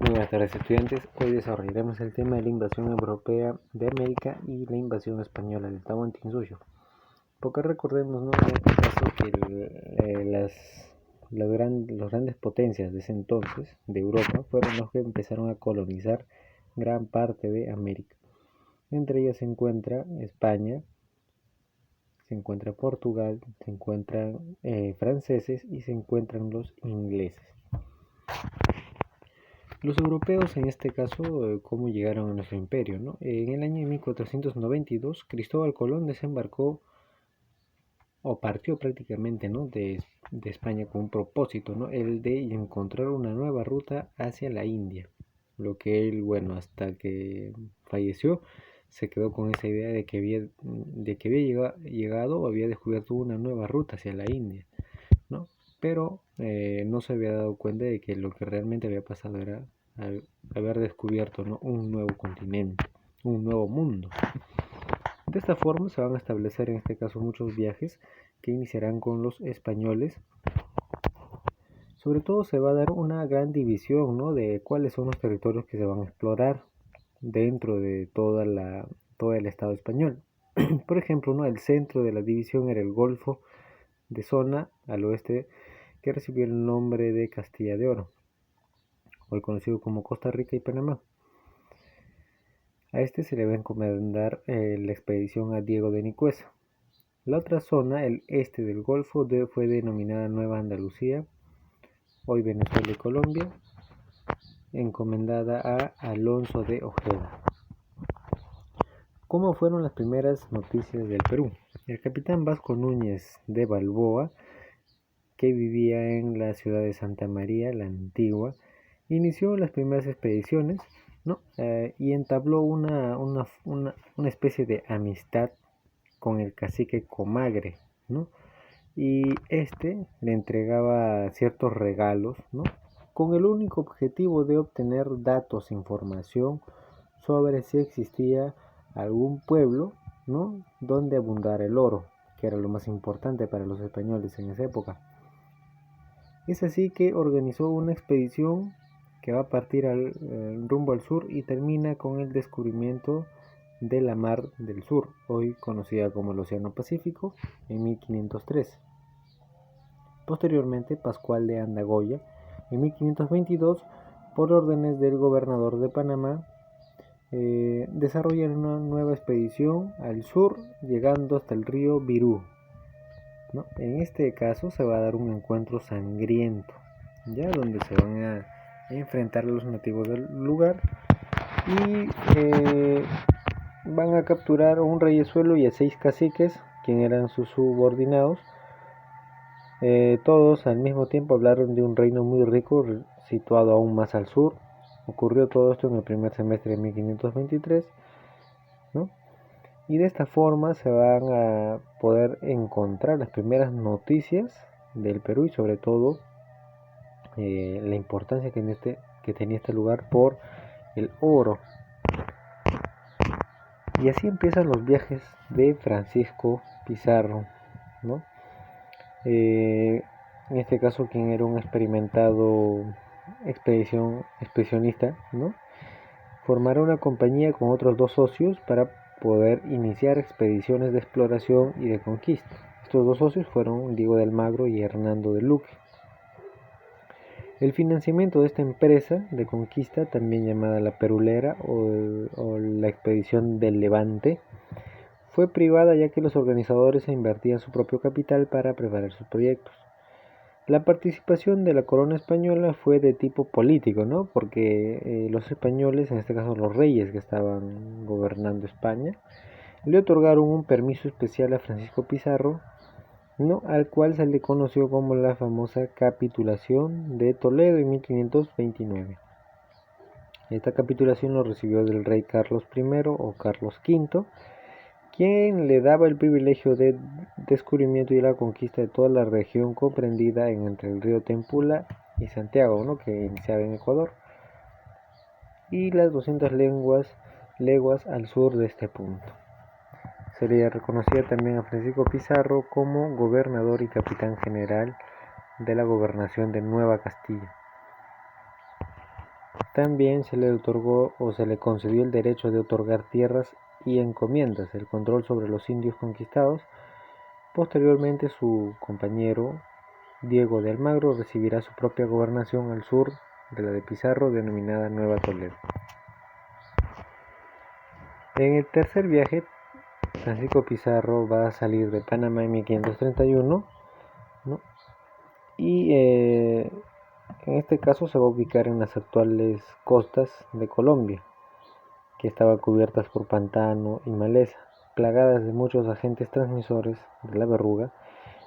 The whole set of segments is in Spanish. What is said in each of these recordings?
Muy buenas tardes, estudiantes. Hoy desarrollaremos el tema de la invasión europea de América y la invasión española del Tahuantinsuyo. Porque recordemos, ¿no?, en este caso que las grandes potencias de ese entonces de Europa fueron los que empezaron a colonizar gran parte de América. Entre ellas se encuentra España, se encuentra Portugal, se encuentran franceses y se encuentran los ingleses. Los europeos, en este caso, ¿cómo llegaron a nuestro imperio, ¿no? En el año 1492, Cristóbal Colón desembarcó o partió prácticamente, ¿no?, de España con un propósito, ¿no?, el de encontrar una nueva ruta hacia la India. Lo que él, bueno, hasta que falleció, se quedó con esa idea de que había llegado o había descubierto una nueva ruta hacia la India, ¿no? Pero no se había dado cuenta de que lo que realmente había pasado era haber descubierto, ¿no?, un nuevo continente, un nuevo mundo. De esta forma se van a establecer en este caso muchos viajes que iniciarán con los españoles. Sobre todo se va a dar una gran división, ¿no?, de cuáles son los territorios que se van a explorar dentro de todo el Estado español. Por ejemplo, ¿no?, el centro de la división era el Golfo de Zona al oeste, que recibió el nombre de Castilla de Oro, hoy conocido como Costa Rica y Panamá. A este se le va a encomendar la expedición a Diego de Nicuesa. La otra zona, el este del Golfo, fue denominada Nueva Andalucía, hoy Venezuela y Colombia, encomendada a Alonso de Ojeda. ¿Cómo fueron las primeras noticias del Perú? El capitán Vasco Núñez de Balboa, que vivía en la ciudad de Santa María, la Antigua, inició las primeras expediciones, ¿no?, y entabló una especie de amistad con el cacique Comagre, ¿no?, y este le entregaba ciertos regalos, ¿no?, con el único objetivo de obtener datos, información sobre si existía algún pueblo, ¿no?, donde abundara el oro, que era lo más importante para los españoles en esa época. Es así que organizó una expedición que va a partir rumbo al sur y termina con el descubrimiento de la Mar del Sur, hoy conocida como el Océano Pacífico, en 1503. Posteriormente, Pascual de Andagoya, en 1522, por órdenes del gobernador de Panamá, desarrolla una nueva expedición al sur, llegando hasta el río Virú, ¿no? En este caso se va a dar un encuentro sangriento, ya donde se van a enfrentar a los nativos del lugar y van a capturar a un reyesuelo y a 6 caciques, quien eran sus subordinados. Todos al mismo tiempo hablaron de un reino muy rico situado aún más al sur. Ocurrió todo esto en el primer semestre de 1523, ¿no? Y de esta forma se van a poder encontrar las primeras noticias del Perú y sobre todo la importancia que tenía este lugar por el oro. Y así empiezan los viajes de Francisco Pizarro, ¿no? En este caso, quien era un experimentado expedicionista, ¿no?, formará una compañía con otros 2 socios para poder iniciar expediciones de exploración y de conquista. Estos 2 socios fueron Diego de Almagro y Hernando de Luque. El financiamiento de esta empresa de conquista, también llamada la Perulera o la Expedición del Levante, fue privada, ya que los organizadores invertían su propio capital para preparar sus proyectos. La participación de la corona española fue de tipo político, ¿no?, porque los españoles, en este caso los reyes que estaban gobernando España, le otorgaron un permiso especial a Francisco Pizarro, ¿no?, al cual se le conoció como la famosa capitulación de Toledo en 1529. Esta capitulación lo recibió del rey Carlos I o Carlos V, quien le daba el privilegio de descubrimiento y la conquista de toda la región comprendida entre el río Tempula y Santiago, ¿no?, que iniciaba en Ecuador, y las 200 leguas al sur de este punto. Se le reconocía también a Francisco Pizarro como gobernador y capitán general de la gobernación de Nueva Castilla. También se le otorgó o se le concedió el derecho de otorgar tierras y encomiendas, el control sobre los indios conquistados. Posteriormente su compañero Diego de Almagro recibirá su propia gobernación al sur de la de Pizarro, denominada Nueva Toledo. En el tercer viaje, Francisco Pizarro va a salir de Panamá en 1531, ¿no? Y en este caso se va a ubicar en las actuales costas de Colombia, que estaban cubiertas por pantano y maleza, plagadas de muchos agentes transmisores de la verruga.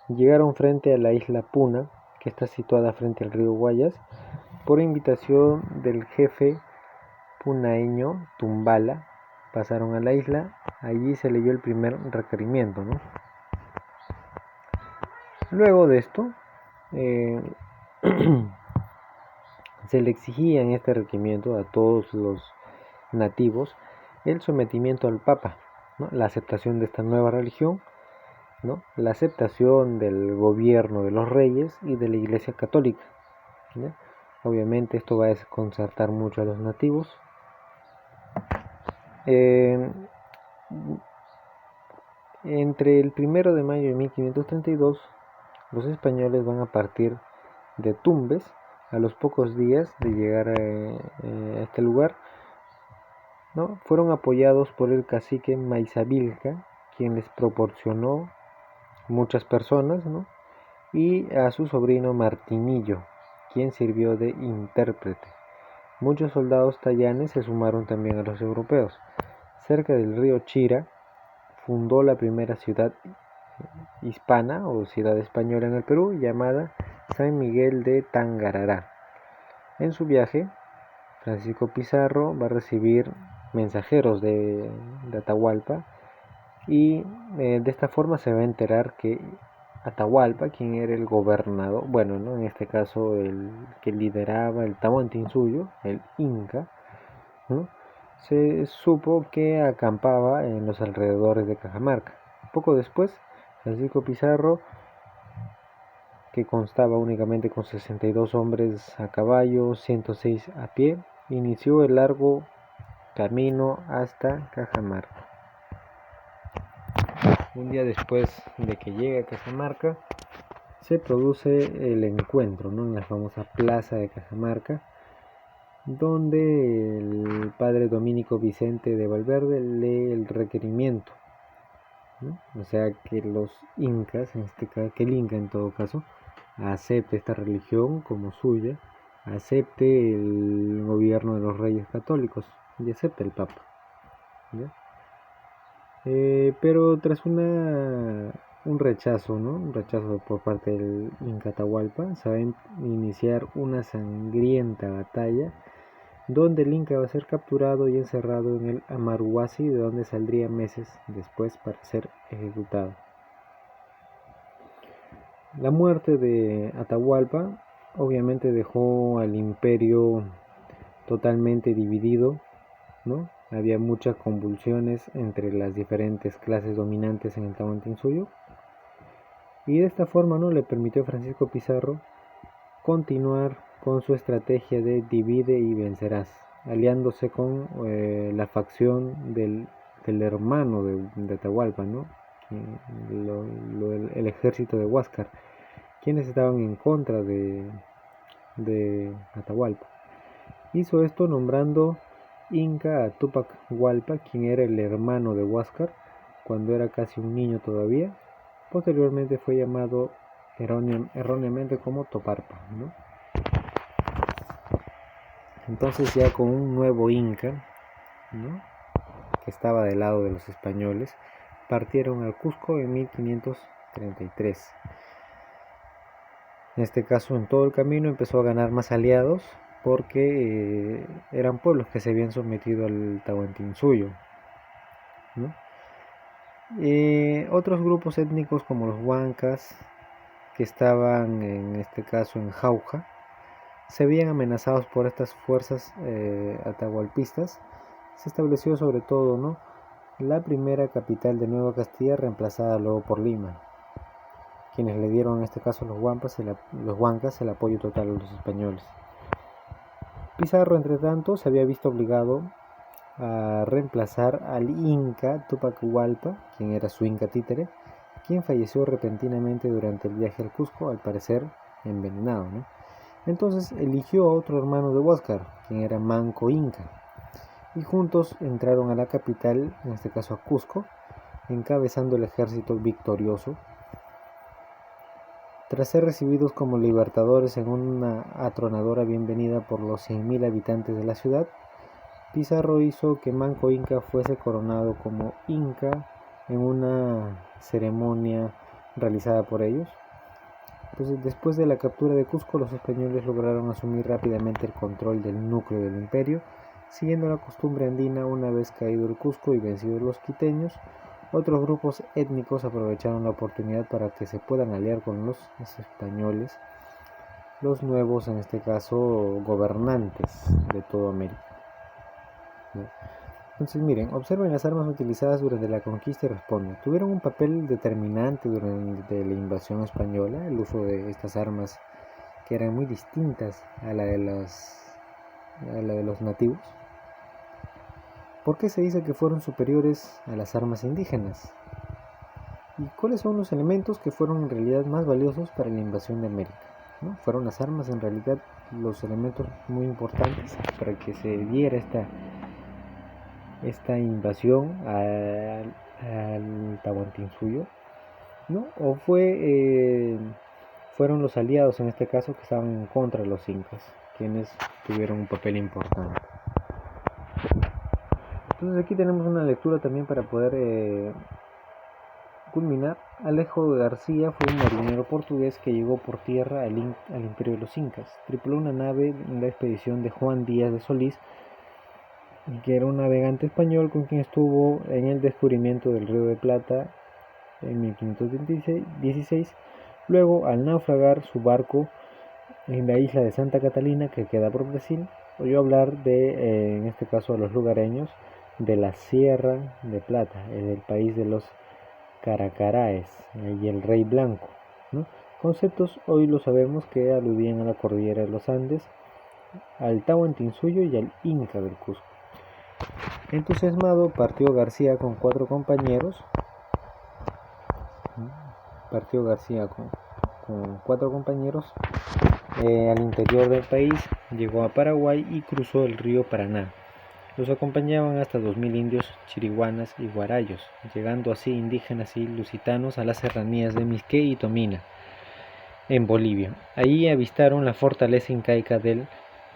Llegaron frente a la isla Puna, que está situada frente al río Guayas, por invitación del jefe punaeño Tumbala. Pasaron a la isla, allí se leyó el primer requerimiento, ¿no? Luego de esto, se le exigía en este requerimiento a todos los nativos el sometimiento al Papa, ¿no? La aceptación de esta nueva religión, ¿no? La aceptación del gobierno de los reyes y de la Iglesia Católica, ¿no? Obviamente esto va a desconcertar mucho a los nativos. Entre el 1 de mayo de 1532, los españoles van a partir de Tumbes. A los pocos días de llegar a este lugar, ¿no? Fueron apoyados por el cacique Maizabilca, quien les proporcionó muchas personas, ¿no? Y a su sobrino Martinillo, quien sirvió de intérprete. Muchos soldados tayanes se sumaron también a los europeos. Cerca del río Chira fundó la primera ciudad hispana o ciudad española en el Perú, llamada San Miguel de Tangarará. En su viaje, Francisco Pizarro va a recibir mensajeros de Atahualpa y de esta forma se va a enterar que Atahualpa, quien era el gobernador, bueno, ¿no? En este caso el que lideraba el Tahuantinsuyo, el Inca, ¿no? Se supo que acampaba en los alrededores de Cajamarca. Poco después, Francisco Pizarro, que constaba únicamente con 62 hombres a caballo, 106 a pie, inició el largo camino hasta Cajamarca. Un día después de que llegue a Cajamarca, se produce el encuentro, ¿no? En la famosa plaza de Cajamarca, donde el padre Dominico Vicente de Valverde lee el requerimiento, ¿no? O sea, que los incas, en este caso, que el inca en todo caso, acepte esta religión como suya, acepte el gobierno de los reyes católicos y acepte el papa, ¿ya? Pero tras un rechazo, ¿no? Un rechazo por parte del Inca Atahualpa, se va a iniciar una sangrienta batalla donde el Inca va a ser capturado y encerrado en el Amaruasi, de donde saldría meses después para ser ejecutado. La muerte de Atahualpa obviamente dejó al imperio totalmente dividido, ¿no? Había muchas convulsiones entre las diferentes clases dominantes en el Tahuantinsuyo, y de esta forma, ¿no?, le permitió a Francisco Pizarro continuar con su estrategia de divide y vencerás, aliándose con la facción del hermano de Atahualpa, ¿no? El ejército de Huáscar, quienes estaban en contra de Atahualpa. Hizo esto nombrando Inca a Tupac Hualpa, quien era el hermano de Huáscar cuando era casi un niño todavía. Posteriormente fue llamado erróneamente como Toparpa, ¿no? Entonces, ya con un nuevo Inca, ¿no?, que estaba del lado de los españoles, partieron al Cusco en 1533. En este caso, en todo el camino empezó a ganar más aliados, porque eran pueblos que se habían sometido al Tahuantinsuyo, ¿no? Otros grupos étnicos como los huancas, que estaban en este caso en Jauja, se veían amenazados por estas fuerzas atahualpistas. Se estableció sobre todo, ¿no?, la primera capital de Nueva Castilla, reemplazada luego por Lima, quienes le dieron en este caso los huancas el apoyo total a los españoles. Pizarro, entre tanto, se había visto obligado a reemplazar al Inca Tupac Hualpa, quien era su Inca títere, quien falleció repentinamente durante el viaje al Cusco, al parecer envenenado, ¿no? Entonces eligió a otro hermano de Huáscar, quien era Manco Inca, y juntos entraron a la capital, en este caso a Cusco, encabezando el ejército victorioso. Tras ser recibidos como libertadores en una atronadora bienvenida por los 100.000 habitantes de la ciudad, Pizarro hizo que Manco Inca fuese coronado como Inca en una ceremonia realizada por ellos. Entonces, después de la captura de Cusco, los españoles lograron asumir rápidamente el control del núcleo del imperio, siguiendo la costumbre andina. Una vez caído el Cusco y vencidos los quiteños, otros grupos étnicos aprovecharon la oportunidad para que se puedan aliar con los españoles, los nuevos, en este caso, gobernantes de toda América. Entonces, miren, observen las armas utilizadas durante la conquista y responden. Tuvieron un papel determinante durante la invasión española, el uso de estas armas que eran muy distintas a la de los nativos. ¿Por qué se dice que fueron superiores a las armas indígenas? ¿Y cuáles son los elementos que fueron en realidad más valiosos para la invasión de América? ¿No? Fueron las armas en realidad los elementos muy importantes para que se diera esta invasión al Tahuantinsuyo, ¿no? ¿O fueron los aliados en este caso que estaban en contra de los incas, quienes tuvieron un papel importante? Entonces aquí tenemos una lectura también para poder culminar. Alejo García fue un marinero portugués que llegó por tierra al imperio de los incas. Tripuló una nave en la expedición de Juan Díaz de Solís, que era un navegante español con quien estuvo en el descubrimiento del Río de Plata en 1516. Luego, al naufragar su barco en la isla de Santa Catalina, que queda por Brasil, oyó hablar de, en este caso, a los lugareños de la Sierra de Plata, en el país de los Caracaraes y el Rey Blanco, ¿no? Conceptos hoy lo sabemos que aludían a la cordillera de los Andes, al Tahuantinsuyo y al Inca del Cusco. Entusiasmado, partió García con 4 compañeros. Al interior del país, llegó a Paraguay y cruzó el río Paraná. Los acompañaban hasta 2.000 indios chiriguanas y guarayos, llegando así indígenas y lusitanos a las serranías de Misqué y Tomina, en Bolivia. Allí avistaron la fortaleza incaica del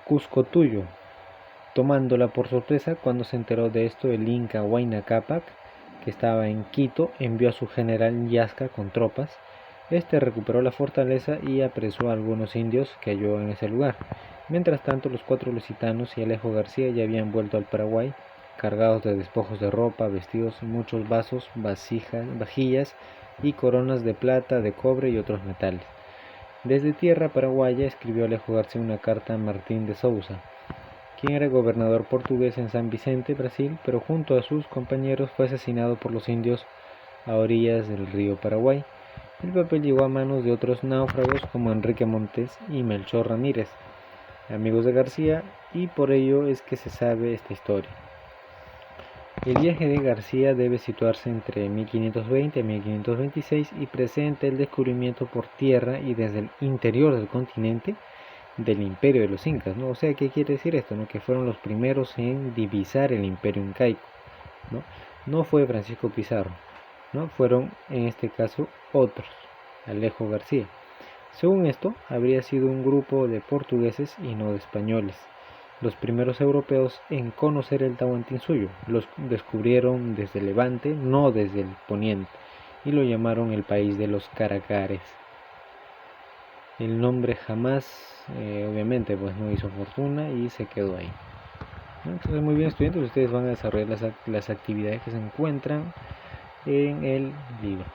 Cuscotuyo. Tomándola por sorpresa, cuando se enteró de esto, el inca Huayna Cápac, que estaba en Quito, envió a su general Yasca con tropas. Este recuperó la fortaleza y apresó a algunos indios que halló en ese lugar. Mientras tanto, los 4 lusitanos y Alejo García ya habían vuelto al Paraguay, cargados de despojos de ropa, vestidos, muchos vasos, vajillas y coronas de plata, de cobre y otros metales. Desde tierra paraguaya escribió Alejo García una carta a Martín de Souza, quien era gobernador portugués en San Vicente, Brasil, pero junto a sus compañeros fue asesinado por los indios a orillas del río Paraguay. El papel llegó a manos de otros náufragos como Enrique Montes y Melchor Ramírez, amigos de García, y por ello es que se sabe esta historia. El viaje de García debe situarse entre 1520 y 1526 y presenta el descubrimiento por tierra y desde el interior del continente del imperio de los incas, ¿no? O sea, ¿qué quiere decir esto? ¿No? Que fueron los primeros en divisar el imperio incaico, ¿no? No fue Francisco Pizarro, ¿no? Fueron en este caso otros, Alejo García. Según esto, habría sido un grupo de portugueses y no de españoles, los primeros europeos en conocer el Tahuantinsuyo. Los descubrieron desde Levante, no desde el poniente, y lo llamaron el país de los Caracares. El nombre jamás, obviamente, pues no hizo fortuna y se quedó ahí. Entonces, muy bien, estudiantes, ustedes van a desarrollar las actividades que se encuentran en el libro.